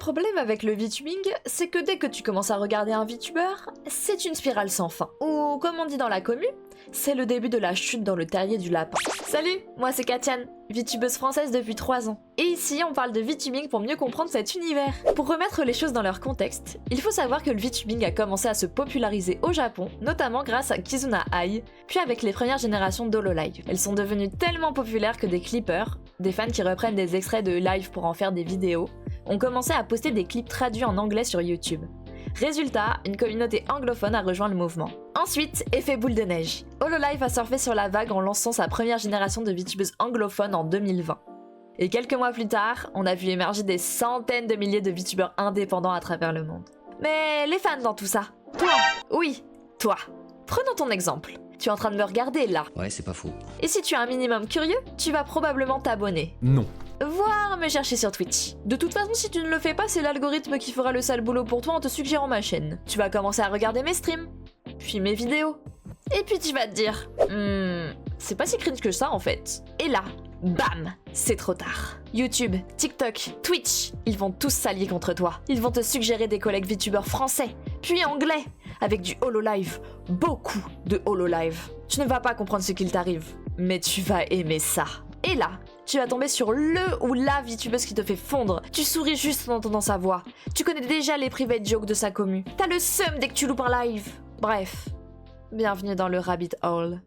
problème avec le VTubing, c'est que dès que tu commences à regarder un VTuber, c'est une spirale sans fin. Ou comme on dit dans la commu, c'est le début de la chute dans le terrier du lapin. Salut, moi c'est Katiane, VTubeuse française depuis 3 ans. Et ici on parle de VTubing pour mieux comprendre cet univers. Pour remettre les choses dans leur contexte, il faut savoir que le VTubing a commencé à se populariser au Japon, notamment grâce à Kizuna Ai, puis avec les premières générations d'HoloLive. Elles sont devenues tellement populaires que des clippers, des fans qui reprennent des extraits de live pour en faire des vidéos, ont commencé à poster des clips traduits en anglais sur YouTube. Résultat, une communauté anglophone a rejoint le mouvement. Ensuite, effet boule de neige. HoloLive a surfé sur la vague en lançant sa première génération de VTubeuses anglophones en 2020. Et quelques mois plus tard, on a vu émerger des centaines de milliers de VTubers indépendants à travers le monde. Mais les fans dans tout ça, toi, oui, toi. Prenons ton exemple. Tu es en train de me regarder là. Ouais, c'est pas faux. Et si tu es un minimum curieux, tu vas probablement t'abonner. Non. Voire me chercher sur Twitch. De toute façon, si tu ne le fais pas, c'est l'algorithme qui fera le sale boulot pour toi en te suggérant ma chaîne. Tu vas commencer à regarder mes streams, puis mes vidéos. Et puis tu vas te dire, c'est pas si cringe que ça en fait. Et là, bam, c'est trop tard. YouTube, TikTok, Twitch, ils vont tous s'allier contre toi. Ils vont te suggérer des collègues VTubers français, puis anglais, avec du HoloLive, beaucoup de HoloLive. Tu ne vas pas comprendre ce qu'il t'arrive, mais tu vas aimer ça. Et là, tu vas tomber sur le ou la VTubeuse qui te fait fondre. Tu souris juste en entendant sa voix. Tu connais déjà les private jokes de sa commu. T'as le seum dès que tu loupes un live. Bref, bienvenue dans le rabbit hole.